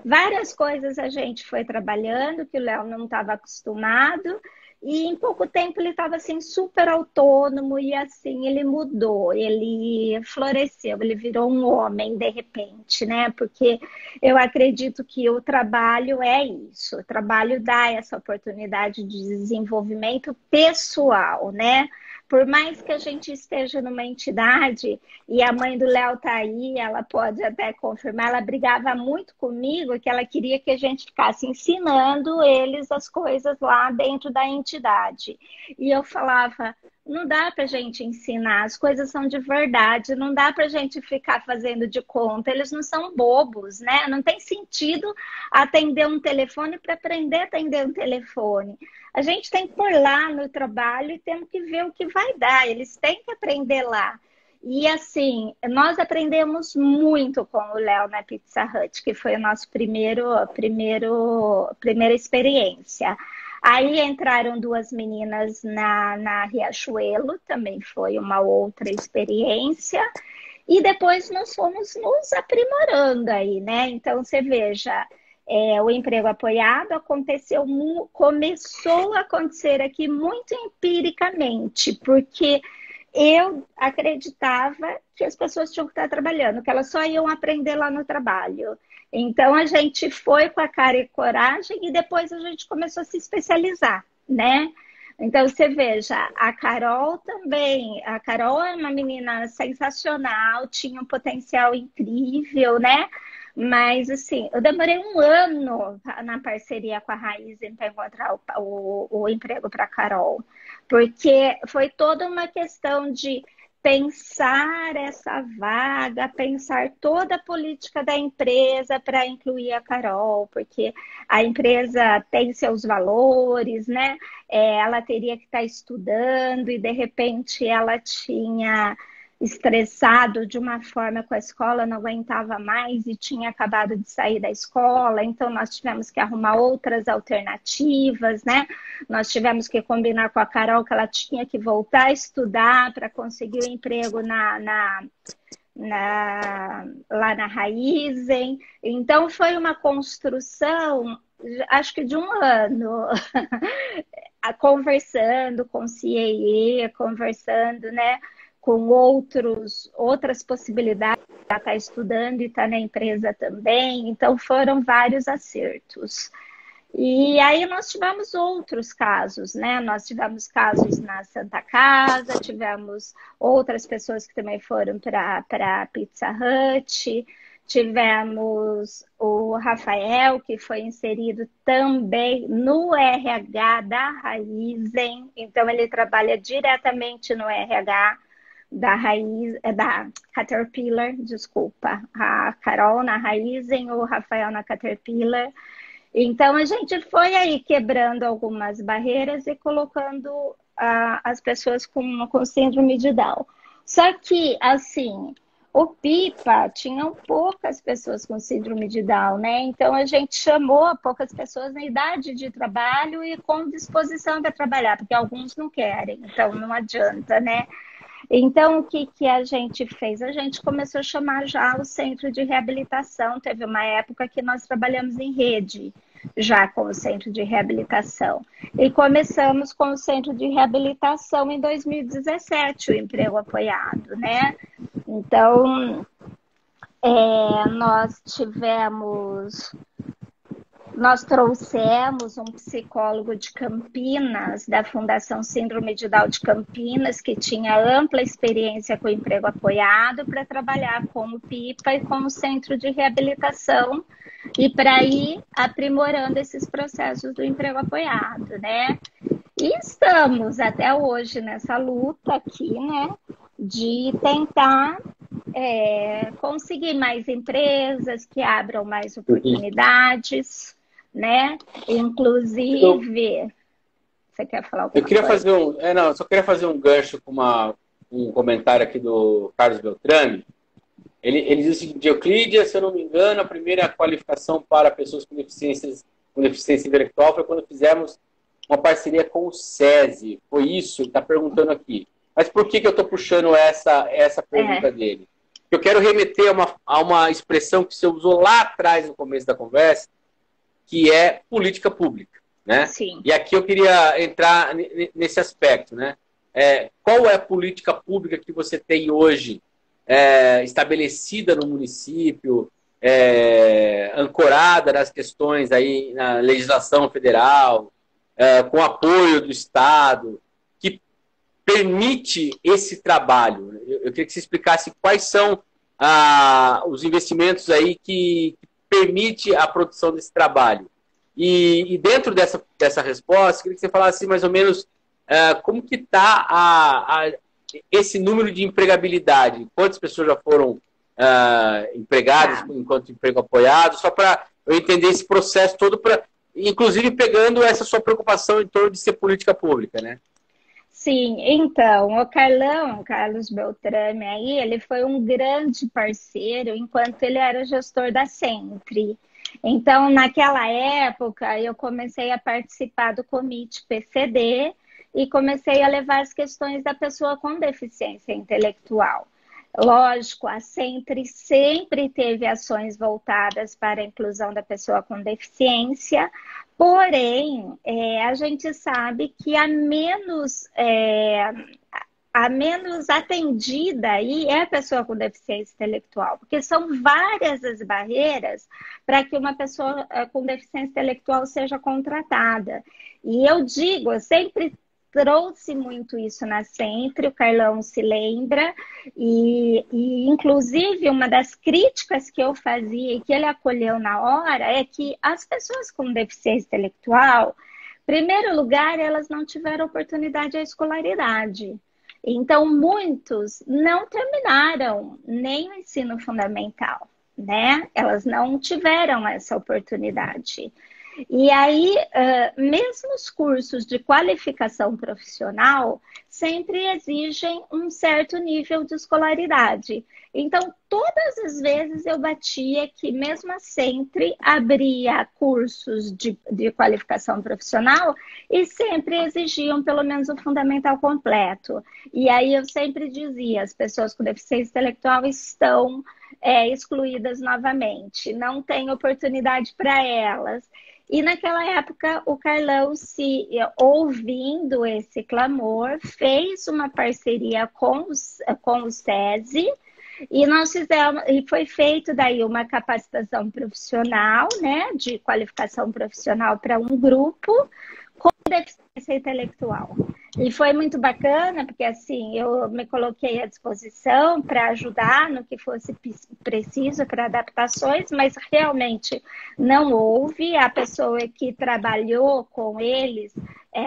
várias coisas a gente foi trabalhando que o Léo não estava acostumado e em pouco tempo ele estava assim super autônomo e assim ele mudou, ele floresceu, ele virou um homem de repente, né? Porque eu acredito que o trabalho é isso, o trabalho dá essa oportunidade de desenvolvimento pessoal, né? Por mais que a gente esteja numa entidade, e a mãe do Léo tá aí, ela pode até confirmar, ela brigava muito comigo, que ela queria que a gente ficasse ensinando eles as coisas lá dentro da entidade. E eu falava, não dá para a gente ensinar, as coisas são de verdade, não dá para a gente ficar fazendo de conta, eles não são bobos, né? Não tem sentido atender um telefone para aprender a atender um telefone. A gente tem que pôr lá no trabalho e temos que ver o que vai dar, eles têm que aprender lá. E assim, nós aprendemos muito com o Léo na Pizza Hut, que foi o nosso primeira experiência. Aí entraram duas meninas na Riachuelo, também foi uma outra experiência. E depois nós fomos nos aprimorando aí, né? Então, você veja, o emprego apoiado começou a acontecer aqui muito empiricamente, porque eu acreditava que as pessoas tinham que estar trabalhando, que elas só iam aprender lá no trabalho. Então, a gente foi com a cara e coragem e depois a gente começou a se especializar, né? Então, você veja, a Carol também. A Carol é uma menina sensacional, tinha um potencial incrível, né? Mas, assim, eu demorei um ano na parceria com a Raizen para encontrar o emprego para a Carol. Porque foi toda uma questão de pensar essa vaga, pensar toda a política da empresa para incluir a Carol, porque a empresa tem seus valores, né? Ela teria que estar estudando e, de repente, ela tinha estressado de uma forma com a escola, não aguentava mais e tinha acabado de sair da escola, então nós tivemos que arrumar outras alternativas, né? Nós tivemos que combinar com a Carol que ela tinha que voltar a estudar para conseguir o emprego lá na Raizen. Então foi uma construção, acho que de um ano, conversando com o CIE, conversando, né, com outras possibilidades, ela está estudando e está na empresa também, então foram vários acertos. E aí nós tivemos outros casos, né? Nós tivemos casos na Santa Casa, tivemos outras pessoas que também foram para a Pizza Hut, tivemos o Rafael, que foi inserido também no RH da Raizen, então ele trabalha diretamente no RH da Caterpillar, desculpa, a Carol na Raizen, o Rafael na Caterpillar. Então, a gente foi aí quebrando algumas barreiras e colocando as pessoas com síndrome de Down. Só que, assim, o PIPA tinham poucas pessoas com síndrome de Down, né? Então, a gente chamou poucas pessoas na idade de trabalho e com disposição para trabalhar, porque alguns não querem, então não adianta, né? Então, o que a gente fez? A gente começou a chamar já o centro de reabilitação. Teve uma época que nós trabalhamos em rede, já com o centro de reabilitação. E começamos com o centro de reabilitação em 2017, o emprego apoiado, né? Então, nós trouxemos um psicólogo de Campinas, da Fundação Síndrome de Down de Campinas, que tinha ampla experiência com o emprego apoiado, para trabalhar com o PIPA e com o centro de reabilitação e para ir aprimorando esses processos do emprego apoiado, né? E estamos até hoje nessa luta aqui, né, de tentar conseguir mais empresas que abram mais oportunidades, né? Inclusive, você quer falar alguma coisa? Eu só queria fazer um gancho com um comentário aqui do Carlos Beltrame. Ele diz o seguinte: Euclídea, se eu não me engano, a primeira qualificação para pessoas com deficiência intelectual foi quando fizemos uma parceria com o SESI. Foi isso? Ele está perguntando aqui. Mas por que eu estou puxando essa pergunta dele? Eu quero remeter a uma expressão que você usou lá atrás, no começo da conversa, que é política pública, né? Sim. E aqui eu queria entrar nesse aspecto, né? Qual é a política pública que você tem hoje estabelecida no município, ancorada nas questões aí na legislação federal, com apoio do Estado, que permite esse trabalho? Eu queria que você explicasse quais são os investimentos aí que permite a produção desse trabalho. E dentro dessa resposta, queria que você falasse mais ou menos como que está esse número de empregabilidade? Quantas pessoas já foram empregadas enquanto emprego apoiado? Só para eu entender esse processo todo, inclusive pegando essa sua preocupação em torno de ser política pública, né? Sim, então, o Carlos Beltrame aí, ele foi um grande parceiro enquanto ele era gestor da Sempre. Então, naquela época, eu comecei a participar do Comitê PCD e comecei a levar as questões da pessoa com deficiência intelectual. Lógico, a Sempre sempre teve ações voltadas para a inclusão da pessoa com deficiência, porém, a gente sabe que a menos atendida aí é a pessoa com deficiência intelectual, porque são várias as barreiras para que uma pessoa com deficiência intelectual seja contratada. E eu digo, eu sempre trouxe muito isso na Sempre, o Carlão se lembra, e inclusive uma das críticas que eu fazia e que ele acolheu na hora é que as pessoas com deficiência intelectual, em primeiro lugar, elas não tiveram oportunidade à escolaridade. Então, muitos não terminaram nem o ensino fundamental, né? Elas não tiveram essa oportunidade. E aí, mesmo os cursos de qualificação profissional sempre exigem um certo nível de escolaridade. Então, todas as vezes eu batia que mesmo a Sempre abria cursos de qualificação profissional e sempre exigiam pelo menos o fundamental completo. E aí eu sempre dizia, as pessoas com deficiência intelectual estão excluídas novamente, não tem oportunidade para elas. E naquela época, o Carlão, ouvindo esse clamor, fez uma parceria com o SESI e nós fizemos, e foi feito daí uma capacitação profissional, né, de qualificação profissional para um grupo com deficiência intelectual. E foi muito bacana, porque assim, eu me coloquei à disposição para ajudar no que fosse preciso para adaptações, mas realmente não houve. A pessoa que trabalhou com eles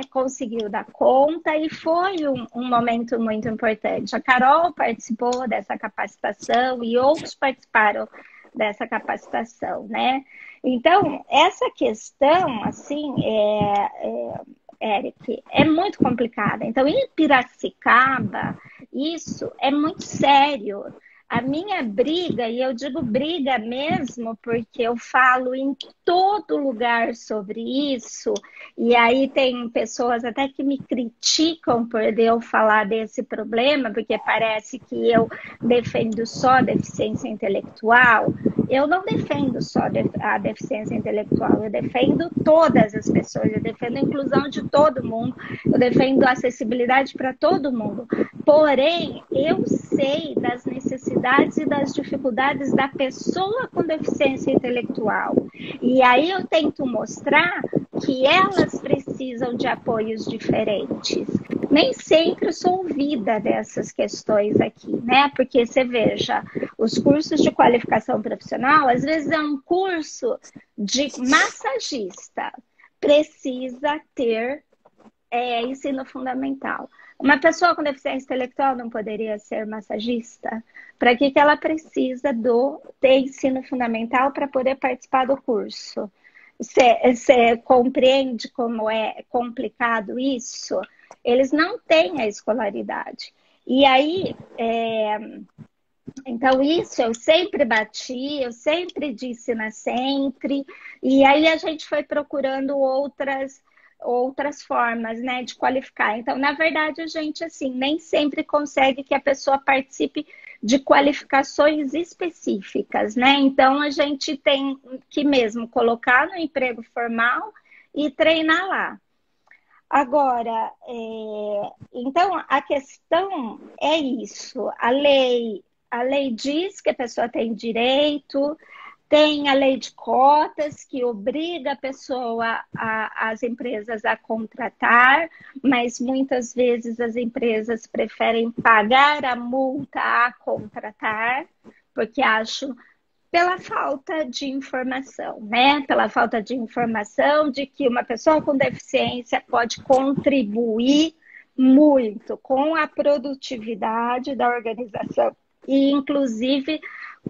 conseguiu dar conta e foi um momento muito importante. A Carol participou dessa capacitação e outros participaram dessa capacitação, né? Então, essa questão, assim, Eric, é muito complicada. Então, em Piracicaba, isso é muito sério. A minha briga, e eu digo briga mesmo, porque eu falo em todo lugar sobre isso, e aí tem pessoas até que me criticam por eu falar desse problema, porque parece que eu defendo só deficiência intelectual. Eu não defendo só a deficiência intelectual, eu defendo todas as pessoas, eu defendo a inclusão de todo mundo, eu defendo a acessibilidade para todo mundo. Porém, eu sei das necessidades e das dificuldades da pessoa com deficiência intelectual. E aí eu tento mostrar que elas precisam de apoios diferentes. Nem sempre eu sou ouvida dessas questões aqui, né? Porque você veja, os cursos de qualificação profissional, às vezes é um curso de massagista, precisa ter ensino fundamental. Uma pessoa com deficiência intelectual não poderia ser massagista? Para que ela precisa ter ensino fundamental para poder participar do curso? Você compreende como é complicado isso? Eles não têm a escolaridade. E aí, então isso eu sempre bati, eu sempre disse na Sempre, e aí a gente foi procurando outras formas, né, de qualificar. Então, na verdade, a gente, assim, nem sempre consegue que a pessoa participe de qualificações específicas, né? Então, a gente tem que mesmo colocar no emprego formal e treinar lá. Agora, então, a questão é isso. A lei diz que a pessoa tem direito. Tem a lei de cotas, que obriga a pessoa, as empresas a contratar, mas muitas vezes as empresas preferem pagar a multa a contratar, porque acham pela falta de informação, né? Pela falta de informação de que uma pessoa com deficiência pode contribuir muito com a produtividade da organização e, inclusive,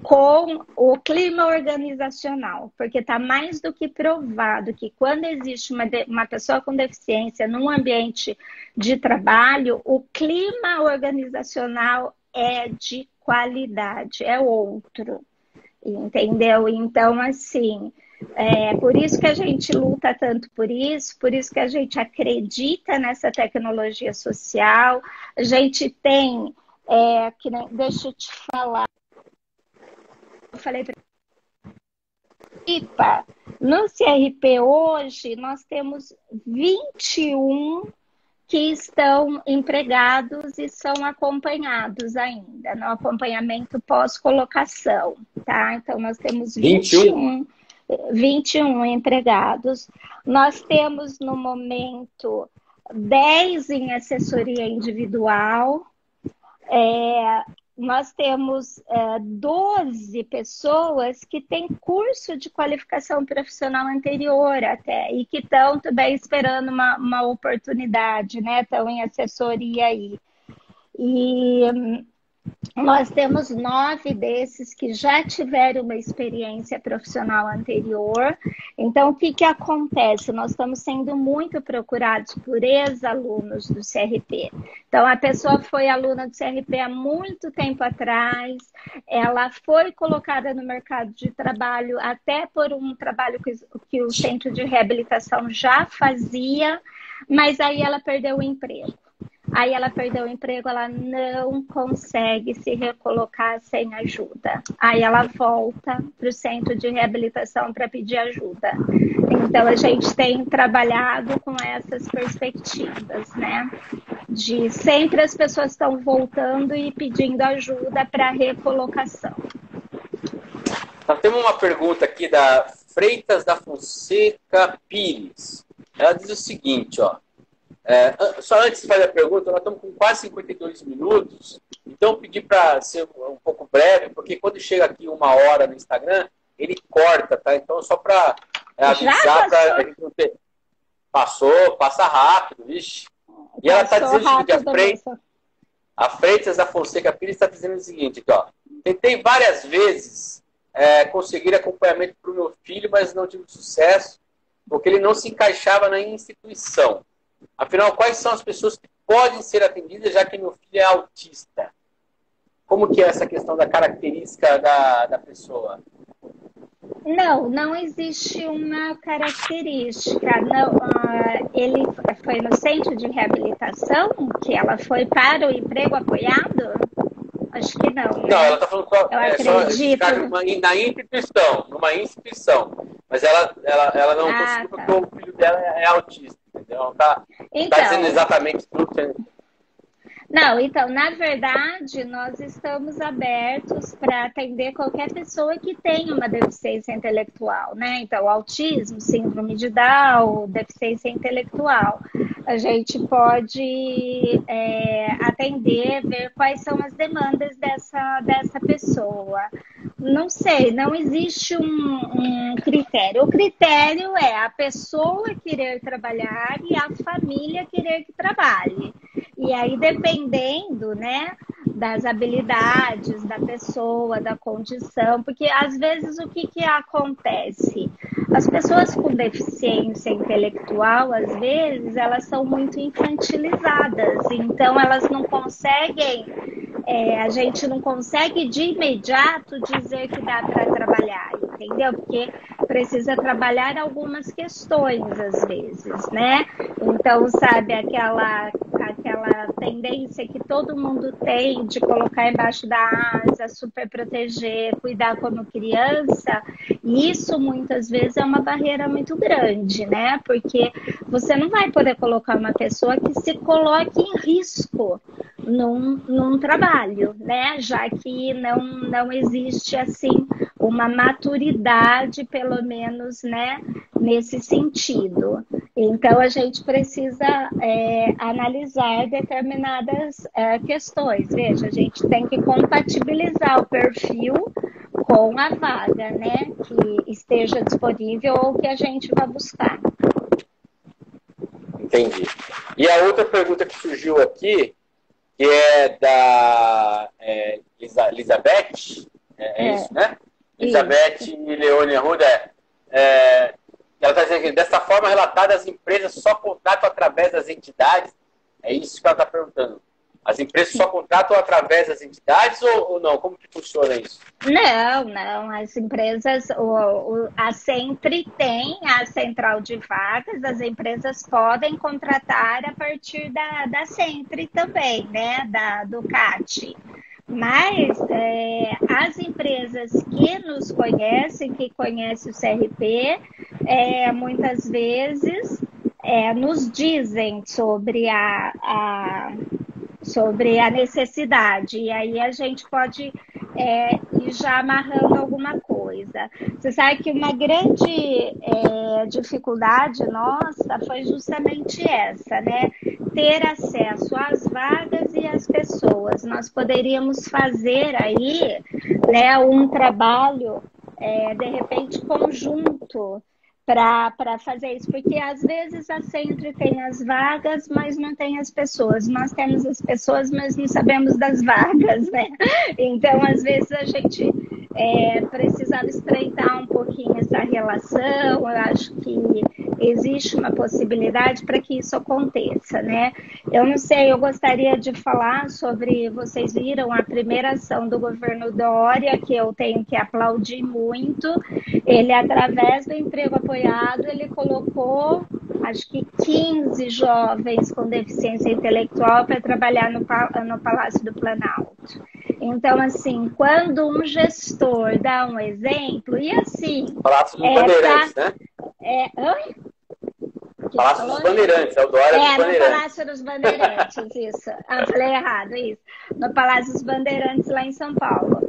com o clima organizacional, porque está mais do que provado que quando existe uma pessoa com deficiência num ambiente de trabalho, o clima organizacional é de qualidade, é outro, entendeu? Então, assim, por isso que a gente luta tanto por isso que a gente acredita nessa tecnologia social, a gente tem, deixa eu te falar, eu falei para IPA, no CRP hoje nós temos 21 que estão empregados e são acompanhados ainda, no acompanhamento pós-colocação, tá? Então nós temos 21 empregados. Nós temos no momento 10 em assessoria individual, nós temos 12 pessoas que têm curso de qualificação profissional anterior até, e que estão também esperando uma oportunidade, né? Estão em assessoria aí. E nós temos 9 desses que já tiveram uma experiência profissional anterior. Então, o que acontece? Nós estamos sendo muito procurados por ex-alunos do CRP. Então, a pessoa foi aluna do CRP há muito tempo atrás, ela foi colocada no mercado de trabalho até por um trabalho que o centro de reabilitação já fazia, mas aí ela perdeu o emprego. Aí ela perdeu o emprego, ela não consegue se recolocar sem ajuda. Aí ela volta para o centro de reabilitação para pedir ajuda. Então, a gente tem trabalhado com essas perspectivas, né? De sempre as pessoas estão voltando e pedindo ajuda para recolocação. Nós temos uma pergunta aqui da Freitas da Fonseca Pires. Ela diz o seguinte, ó. Só antes de fazer a pergunta, nós estamos com quase 52 minutos, então eu pedi para ser um pouco breve, porque quando chega aqui 1 hora no Instagram, ele corta, tá? Então, só para avisar para a gente não ter... Passa rápido, vixe. E ela está dizendo o seguinte, a Freitas da Fonseca Pires está dizendo o seguinte, ó. Tentei várias vezes conseguir acompanhamento para o meu filho, mas não tive sucesso, porque ele não se encaixava na instituição. Afinal, quais são as pessoas que podem ser atendidas, já que meu filho é autista? Como que é essa questão da característica da pessoa? Não existe uma característica. Não, ele foi no centro de reabilitação que ela foi para o emprego apoiado? Acho que não. Né? Não, ela está falando só, eu acredito. Na instituição, numa instituição. Mas ela não conseguiu porque o filho dela é autista. Entendeu? Não está dizendo exatamente tudo. Não, então, na verdade, nós estamos abertos para atender qualquer pessoa que tenha uma deficiência intelectual, né? Então, autismo, síndrome de Down, deficiência intelectual. A gente pode atender, ver quais são as demandas dessa pessoa. Não sei, não existe um critério. O critério é a pessoa querer trabalhar e a família querer que trabalhe. E aí, dependendo, né, das habilidades da pessoa, da condição, porque às vezes o que acontece? As pessoas com deficiência intelectual, às vezes, elas são muito infantilizadas, então elas não conseguem, a gente não consegue de imediato dizer que dá para trabalhar, entendeu? Porque precisa trabalhar algumas questões, às vezes, né? Então, sabe, aquela tendência que todo mundo tem de colocar embaixo da asa, super proteger, cuidar como criança, isso muitas vezes é uma barreira muito grande, né? Porque você não vai poder colocar uma pessoa que se coloque em risco num trabalho, né? Já que não existe, assim, uma maturidade, pelo menos, né, nesse sentido. Então, a gente precisa analisar determinadas questões. Veja, a gente tem que compatibilizar o perfil com a vaga, né, que esteja disponível ou que a gente vai buscar. Entendi. E a outra pergunta que surgiu aqui, que é da Elizabeth, isso, né? Elizabeth Leone Arruda, ela está dizendo que dessa forma relatada, as empresas só contratam através das entidades. É isso que ela está perguntando. As empresas só contratam através das entidades ou não? Como que funciona isso? Não. As empresas, a Sempre tem a central de vagas, as empresas podem contratar a partir da Sempre também, né? Do CAT. Mas as empresas que nos conhecem, que conhecem o CRP, muitas vezes nos dizem sobre sobre a necessidade, e aí a gente pode ir já amarrando alguma coisa. Você sabe que uma grande dificuldade nossa foi justamente essa, né? Ter acesso às vagas e às pessoas. Nós poderíamos fazer aí, né, um trabalho, de repente, conjunto, para fazer isso, porque às vezes a Centro tem as vagas, mas não tem as pessoas. Nós temos as pessoas, mas não sabemos das vagas, né? Então, às vezes a gente precisava estreitar um pouquinho essa relação. Eu acho que existe uma possibilidade para que isso aconteça, né? Eu não sei, eu gostaria de falar sobre, vocês viram a primeira ação do governo Dória, que eu tenho que aplaudir muito. Ele, através do emprego apoiado, ele colocou, acho que 15 jovens com deficiência intelectual para trabalhar no Palácio do Planalto. Então, assim, quando um gestor dá um exemplo, e assim... Palácio dos Bandeirantes, né? Oi? Palácio dos Bandeirantes, é o Dória dos Bandeirantes. No Palácio dos Bandeirantes, isso. Falei errado, isso. No Palácio dos Bandeirantes, lá em São Paulo.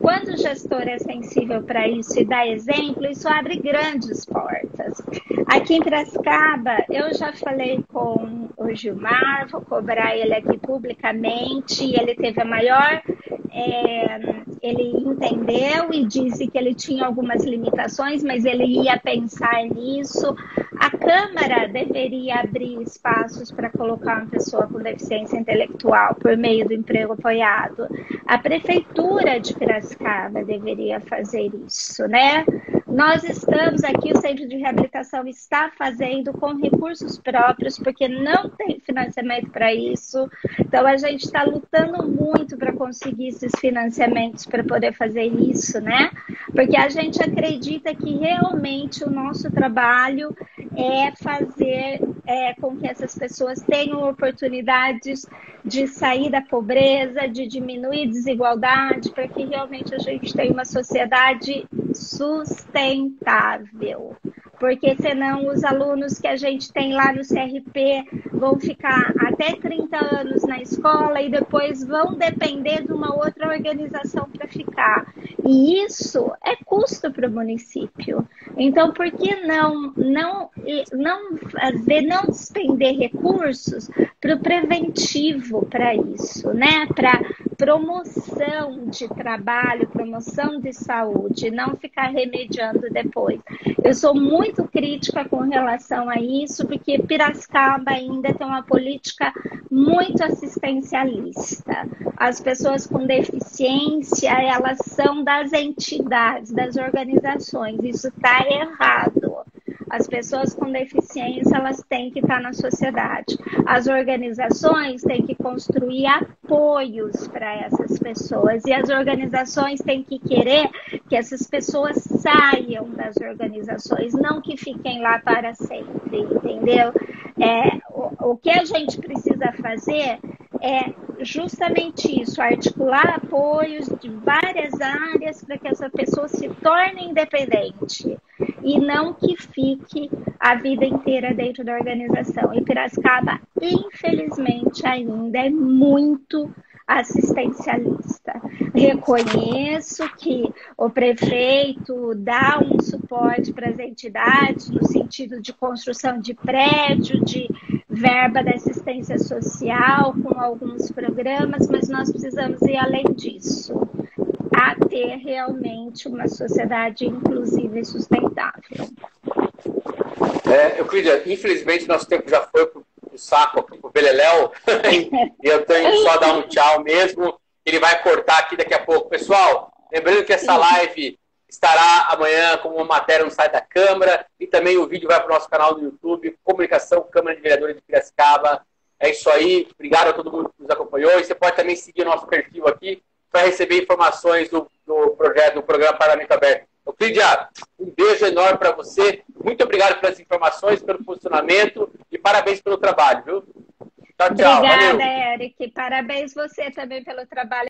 Quando o gestor é sensível para isso e dá exemplo, isso abre grandes portas. Aqui em Piracicaba, eu já falei com o Gilmar, vou cobrar ele aqui publicamente, e ele teve a maior... ele entendeu e disse que ele tinha algumas limitações, mas ele ia pensar nisso. A Câmara deveria abrir espaços para colocar uma pessoa com deficiência intelectual por meio do emprego apoiado. A Prefeitura de Piracicaba deveria fazer isso, né? Nós estamos aqui, o Centro de Reabilitação está fazendo com recursos próprios, porque não tem financiamento para isso. Então, a gente está lutando muito para conseguir esses financiamentos para poder fazer isso, né? Porque a gente acredita que realmente o nosso trabalho é fazer com que essas pessoas tenham oportunidades de sair da pobreza, de diminuir desigualdade, para que realmente a gente tenha uma sociedade sustentável. Porque senão os alunos que a gente tem lá no CRP vão ficar até 30 anos na escola e depois vão depender de uma outra organização para ficar. E isso é custo para o município. Então, por que não despender recursos para o preventivo para isso, né? Para promoção de trabalho, promoção de saúde, não ficar remediando depois. Eu sou muito crítica com relação a isso, porque Piracicaba ainda tem uma política muito assistencialista. As pessoas com deficiência, elas são das entidades, das organizações. Isso está errado. As pessoas com deficiência, elas têm que estar na sociedade. As organizações têm que construir apoios para essas pessoas. E as organizações têm que querer que essas pessoas saiam das organizações, não que fiquem lá para sempre, entendeu? O que a gente precisa fazer é justamente isso, articular apoios de várias áreas para que essa pessoa se torne independente e não que fique a vida inteira dentro da organização. E Piracicaba, infelizmente, ainda é muito assistencialista. Reconheço que o prefeito dá um suporte para as entidades no sentido de construção de prédio, de verba da assistência social com alguns programas, mas nós precisamos ir além disso, a ter realmente uma sociedade inclusiva e sustentável. Euclides, infelizmente nosso tempo já foi pro saco aqui, pro Beleléu, e eu tenho que só dar um tchau mesmo. Ele vai cortar aqui daqui a pouco. Pessoal, lembrando que essa live estará amanhã como uma matéria no site da Câmara, e também o vídeo vai para o nosso canal no YouTube, Comunicação Câmara de Vereadores de Piracicaba. É isso aí, obrigado a todo mundo que nos acompanhou, e você pode também seguir o nosso perfil aqui para receber informações do programa Parlamento Aberto. Euclides, um beijo enorme para você, muito obrigado pelas informações, pelo posicionamento, e parabéns pelo trabalho, viu? Tchau, tchau. Obrigada, Valeu. Eric. Parabéns você também pelo trabalho.